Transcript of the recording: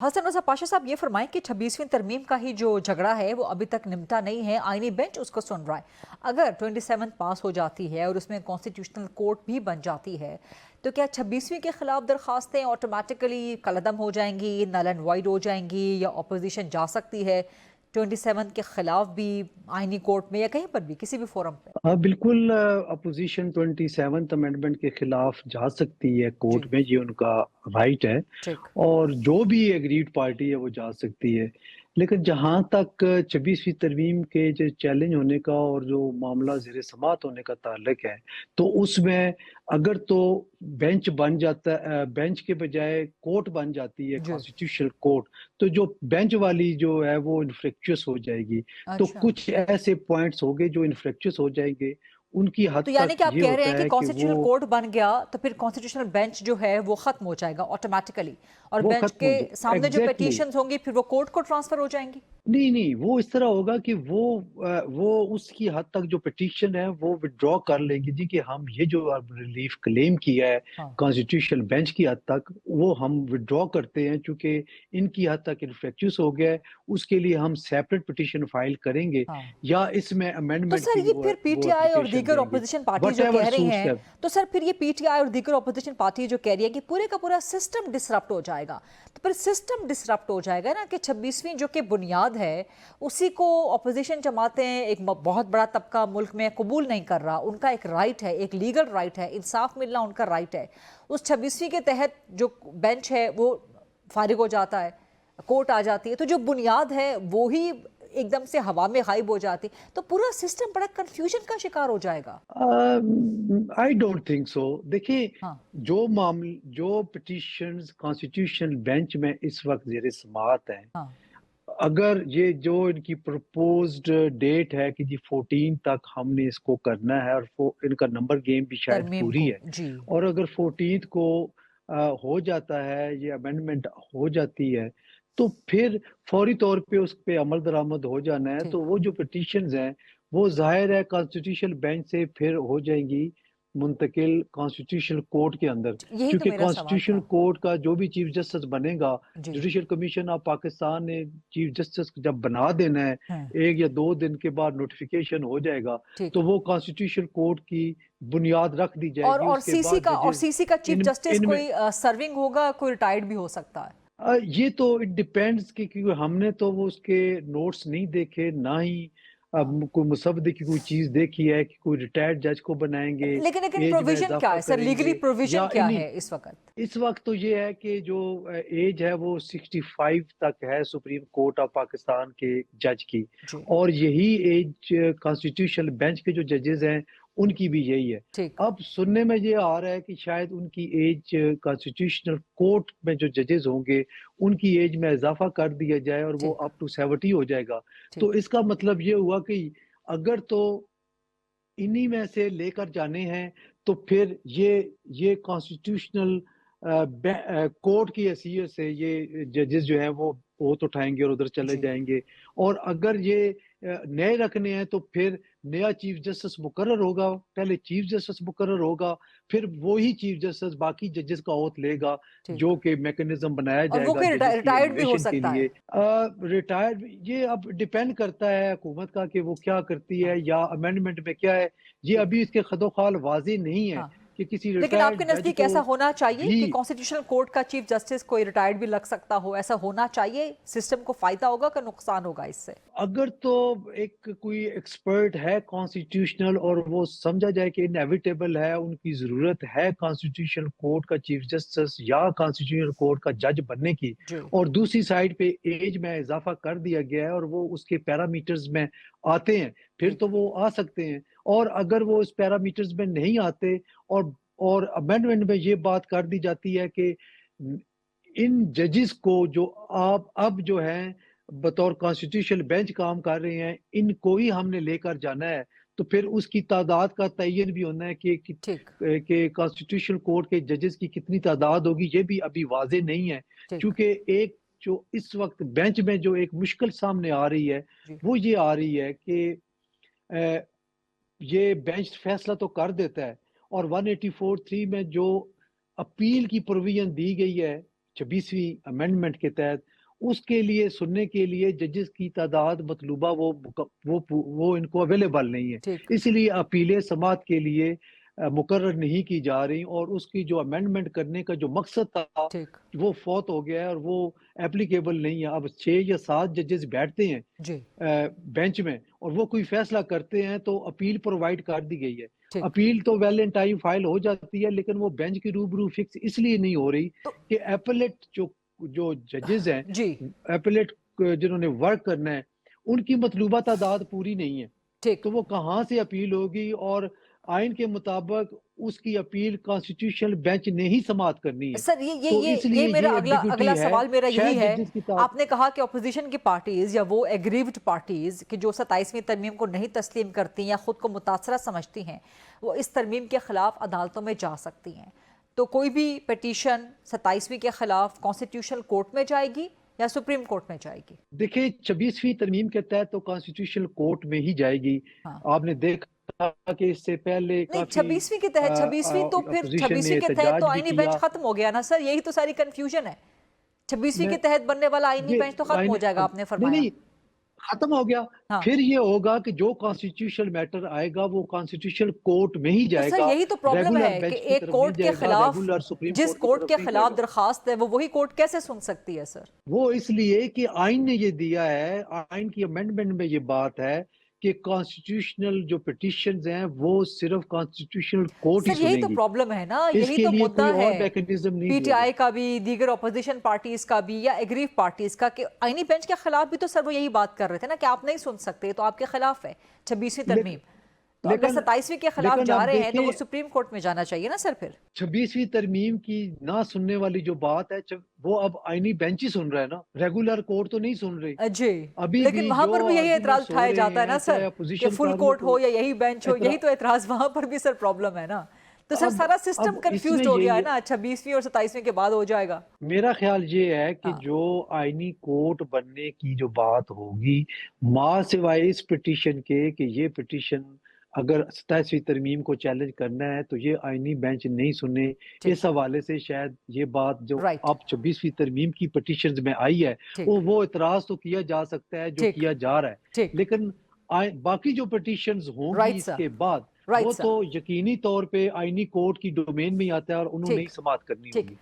हसन रज़ा पाशा साहब ये फरमाएं कि 26वीं तरमीम का ही जो झगड़ा है वो अभी तक निपटा नहीं है। आईनी बेंच उसको सुन रहा है। अगर 27 पास हो जाती है और उसमें कॉन्स्टिट्यूशनल कोर्ट भी बन जाती है तो क्या 26वीं के खिलाफ दरखास्तें ऑटोमेटिकली कलअदम हो जाएंगी, नल एंड वाइड हो जाएंगी, या अपोजिशन जा सकती है 27 के खिलाफ भी आईनी कोर्ट में या कहीं पर भी किसी भी फोरम पे? हाँ बिल्कुल, अपोजिशन 27th अमेंडमेंट के खिलाफ जा सकती है कोर्ट जी। में, ये उनका राइट है। ठीक। और जो भी एग्रीड पार्टी है वो जा सकती है। लेकिन जहाँ तक 26वीं तरमीम के जो चैलेंज होने का और जो मामला ज़ेर समाअत होने का ताल्लुक है, तो उसमें अगर तो बेंच बन जाता बेंच के बजाय कोर्ट बन जाती है, जी। कॉन्स्टिट्यूशनल कोर्ट, तो जो बेंच वाली जो है वो इन्फ्रेक्चुअस हो जाएगी। तो अच्छा, कुछ ऐसे पॉइंट्स होंगे जो इन्फ्रेक्चुअस हो जाएंगे। उनकी हद तो यानी तक कि आप ये कह रहे हैं होता कि है कि वो कॉन्स्टिट्यूशनल कोर्ट बन गया तो फिर कॉन्स्टिट्यूशनल बेंच जो है वो खत्म हो जाएगा ऑटोमेटिकली, और वो बेंच खत्म के हो जाए सामने जो एग्जैक्टली। पिटीशंस होंगी फिर वो कोर्ट को ट्रांसफर हो जाएंगी। नहीं, नहीं, वो इस तरह होगा कि वो उसकी हद तक जो पिटीशन है वो विथड्रॉ कर लेंगे जी, कि हम ये जो अब रिलीफ क्लेम किया है हाँ। कॉन्स्टिट्यूशनल बेंच की हद तक, वो हम विथड्रॉ करते हैं चूँकि इनकी हद तक इन्फ्रेक्टियस हो गया है। उसके लिए हम सेपरेट पिटीशन फाइल करेंगे हाँ, या इसमें तो अमेंडमेंट सर की ये वो फिर वो पीटीआई और एप्लीकेशन दीगर देंगे। ऑपोजिशन पार्टी जो व्हाटएवर कह रही सूट्स हैं, देम। तो सर फिर ये पीटीआई और दीगर ऑपोजिशन पार्टी जो कह रही है कि पूरे का पूरा सिस्टम डिसरप्ट हो जाएगा, तो फिर सिस्टम डिसरप्ट हो जाएगा ना कि 26वीं जो कि बुनियाद है उसी को ऑपोजिशन जमातें एक बहुत बड़ा तबका मुल्क में कबूल नहीं कर रहा। उनका एक राइट है, एक लीगल राइट है, इंसाफ मिलना उनका राइट है। उस 26वीं के तहत जो बेंच है वो फारिग हो जाता है, कोर्ट आ जाती है, तो जो बुनियाद है वो ही एकदम से हवा में गायब हो जाती, तो पूरा सिस्टम बड़ा कंफ्यूजन का शिकार हो जाएगा। I don't think so. देखिए, हाँ। जो पिटीशंस कॉन्स्टिट्यूशनल बेंच में इस वक्त ज़ेर समाअत हैं, हाँ। अगर ये जो इनकी प्रपोज्ड डेट है कि जी 14 तक हमने इसको करना है, और इनका नंबर गेम भी शायद तरमीम पूरी को है। जी। और अगर 14th को हो जाता है, ये अमेंडमेंट हो जाती है, तो फिर फौरी तौर पे उस पे अमल दरामद हो जाना है। तो ठीक। वो जो पिटीशंस हैं वो ज़ाहिर है कॉन्स्टिट्यूशनल बेंच से फिर हो जाएंगी मुंतकिल कॉन्स्टिट्यूशनल कोर्ट के अंदर। यही तो क्योंकि मेरा सवाल कॉन्स्टिट्यूशनल था। कोर्ट का जो भी चीफ जस्टिस बनेगा, जी। जुडिशल कमीशन ऑफ पाकिस्तान ने चीफ जस्टिस को जब बना देना है, हाँ। 1 या 2 दिन के बाद नोटिफिकेशन हो जाएगा, ठीक। तो वो कॉन्स्टिट्यूशनल कोर्ट की बुनियाद रख दी और जाएगी। उसके बाद जजेस सीसी का चीफ इन जस्टिस इनमें कोई सर्विंग होगा, कोई रिटायर्ड भी हो सकता है? ये तो इट डिपेंड्स कि क्योंकि हमने तो वो उसके नोट्स नहीं देखे, ना ही हाँ। कोई मुसद्दे की कोई चीज़ देखी है कि कोई रिटायर्ड जज को बनाएँगे, लेकिन ऐज में प्रोविजन क्या इज़ाफ़ा है सर, लीगली करेंगे प्रोविजन या क्या इन्हीं। है इस वक्त? इस वक्त तो ये है कि जो एज है वो 65 तक है सुप्रीम कोर्ट ऑफ पाकिस्तान के जज की। जी। और यही एज कॉन्स्टिट्यूशनल बेंच के जो जजेस हैं उनकी भी यही है। ठीक। अब सुनने में ये आ रहा है कि शायद उनकी एज कॉन्स्टिट्यूशनल कोर्ट में जो जजेस होंगे उनकी एज में इजाफा कर दिया जाए और वो ठीक। अप टू 70 हो जाएगा। तो ठीक। इसका मतलब ये हुआ कि अगर तो इन्हीं में से लेकर जाने हैं, तो फिर ये कॉन्स्टिट्यूशनल कोर्ट की हैसियत से ये जजेस जो हैं वो ओथ उठाएँगे और उधर चले जी। जाएँगे। और अगर ये नए रखने हैं तो फिर नया चीफ जस्टिस मुकर्रर होगा, पहले चीफ जस्टिस मुकर्रर होगा, फिर वो ही चीफ जस्टिस बाकी जजेस का ओथ लेगा, ठीक। जो कि मैकेनिज़्म बनाया और वो जाएगा कोई जजेस की रिटायर्ड भी हो एलिवेशन के सकता लिए। है? रिटायर्ड ये अब डिपेंड करता है हुकूमत का कि वो क्या करती हाँ। है या अमेंडमेंट में क्या है। ये ठीक। अभी इसके खदोखाल वाज़ेह नहीं है हाँ। कि किसी लेकिन आपके रिटायर्ड जज नजदीक को ऐसा होना चाहिए भी। कि कॉन्स्टिट्यूशनल कोर्ट का चीफ जस्टिस कोई रिटायर्ड भी लग सकता हो, ऐसा होना चाहिए? सिस्टम को फायदा होगा कि नुकसान होगा इससे? अगर तो एक कोई एक्सपर्ट है कॉन्स्टिट्यूशनल और वो समझा जाए कि इनएविटेबल है, उनकी ज़रूरत है कॉन्स्टिट्यूशनल कोर्ट का चीफ जस्टिस या कॉन्स्टिट्यूशनल कोर्ट का जज बनने की, जी। और दूसरी साइड पे एज में इजाफा कर दिया गया है और वो उसके पैरामीटर्स में आते हैं, फिर ठीक। तो वो आ सकते हैं। और अगर वो इस पैरामीटर्स में नहीं आते और अमेंडमेंट में ये बात कर दी जाती है कि इन जजेस को जो आप अब जो हैं बतौर कॉन्स्टिट्यूशनल बेंच काम कर रहे हैं, इनको ही हमने लेकर जाना है, तो फिर उसकी तादाद का तयन भी होना है ठीक। कि कॉन्स्टिट्यूशनल कोर्ट के जजेस की कितनी तादाद होगी, ये भी अभी वाज़ेह नहीं है। ठीक। क्योंकि एक जो इस वक़्त बेंच में जो एक मुश्किल सामने आ रही है, जी। वो ये आ रही है कि अ, ये बेंच फैसला तो कर देता है, और 184(3) में जो अपील की प्रोविज़न दी गई है 26वीं अमेंडमेंट के तहत, उसके लिए सुनने के लिए जजेस की तादाद मतलूबा वो इनको अवेलेबल नहीं है। ठीक इसलिए अपीलें समाअत के लिए मुकर्रर नहीं की जा रही, और उसकी जो अमेंडमेंट करने का जो मकसद था, ठीक वो फौत हो गया है और वो एप्लीकेबल नहीं है। अब 6 या 7 जजेस बैठते हैं जी बेंच में, और वो कोई फैसला करते हैं तो अपील प्रोवाइड कर दी गई है। ठीक अपील तो वेल इन टाइम फाइल हो जाती है, लेकिन वो बेंच के रूबरू फिक्स इसलिए नहीं हो रही तो कि एपेलेट जो जो जजेस हैं, जी एपेलेट जिन्होंने वर्क करना है, उनकी मतलूबा तादाद पूरी नहीं है। ठीक तो वो कहाँ से अपील होगी, और आइन के मुताबिक उसकी अपील कॉन्स्टिट्यूशनल बेंच ने ही समाअत करनी है। सर ये तो इसलिए मेरा ये अगला एग्जीक्यूटिव अगला है, सवाल मेरा यही शायद है। जजेस की आपने कहा कि ऑपोजिशन की पार्टीज या वो एग्रीव्ड पार्टीज कि जो 27वीं तरमीम को नहीं तस्लीम करती या खुद को मुतासरा समझती हैं, वो इस तरमीम के खिलाफ अदालतों में जा सकती हैं। तो कोई भी पिटीशन 27वीं के खिलाफ कॉन्स्टिट्यूशनल कोर्ट में जाएगी या सुप्रीम कोर्ट में जाएगी? देखिए, 26वीं तरमीम के तहत तो कॉन्स्टिट्यूशनल कोर्ट में ही जाएगी। हाँ आपने देखा कि इससे पहले नहीं, काफी 26वीं के तहत 26वीं तो फिर अपोजिशन ने 26वीं के तहत तो एहतजाज भी आईनी बेंच किया। खत्म हो गया ना सर, यही तो सारी कंफ्यूजन है। 26वीं के मैं तहत बनने वाला आईनी ये बेंच तो खत्म हो जाएगा, आपने नहीं फरमाया। नहीं, खत्म हो गया। हाँ फिर ये होगा कि जो कॉन्स्टिट्यूशनल मैटर आएगा वो कॉन्स्टिट्यूशनल कोर्ट में ही तो सर जाएगा, यही तो प्रॉब्लम रेगुलर है कि बेंच की एक तरफ नहीं कोर्ट के जाएगा, खिलाफ, रेगुलर सुप्रीम जिस कोर्ट की कोर्ट तरफ के नहीं खिलाफ जाएगा। दरखास्त है वो वही कोर्ट कैसे सुन सकती है सर? वो इसलिए कि आइन ने ये दिया है, आइन की अमेंडमेंट में ये बात है कि कॉन्स्टिट्यूशनल जो पिटिशंस हैं वो सिर्फ कॉन्स्टिट्यूशनल कोर्ट ही सर यही तो सुनेगी। प्रॉब्लम है ना, यही इसके तो लिए मुद्दा कोई है और मैकेनिज्म नहीं दिया गया। पीटीआई का भी, दीगर ऑपोजिशन पार्टीज का भी या एग्रीव पार्टीज का, कि आईनी बेंच के खिलाफ भी तो सर वो यही बात कर रहे थे ना कि आप नहीं सुन सकते, तो आपके खिलाफ है 26वीं तरमीम। तो अगर लेकिन 27वीं के खिलाफ लेकिन जा आप रहे हैं तो वो देखें, सुप्रीम कोर्ट में जाना चाहिए ना सर फिर। 26वीं तरमीम की ना सुनने वाली जो बात है, वो अब आईनी बेंच ही सुन रहा है ना, रेगुलर कोर्ट तो नहीं सुन रही। जी, अभी लेकिन भी वहां जो पर भी यही एतराज आर्गुमेंट्स हो उठाया रहे जाता है ना हैं, सर चाहे कि अपोजिशन फुल कर रही कोर्ट हो तो या यही बेंच हो, एतरा यही तो एतराज वहां पर भी सर प्रॉब्लम है ना। तो सर अब सारा सिस्टम अब इसमें कंफ्यूज हो यही गया है है, ना, 26वीं और 27वीं के बाद हो जाएगा। मेरा ख्याल ये है कि हाँ जो आईनी कोर्ट बनने की जो बात होगी, मां सिवाय इस पिटीशन के कि ये पिटीशन अगर 27वीं तरमीम को चैलेंज करना है तो ये आईनी बेंच नहीं सुने, ठीक इस हवाले से शायद ये बात जो राइट अब 26वीं तरमीम की पिटीशंस में आई है, ठीक वो इतराज तो किया जा सकता है जो ठीक किया जा रहा है, ठीक लेकिन बाकी जो पिटीशंस होंगी राइट सर इसके बाद, राइट वो सर तो यकीनी तौर पे आईनी कोर्ट की डोमेन में ही आता है और उन्होंने ही ठीक समाअत करनी ठीक। होगी।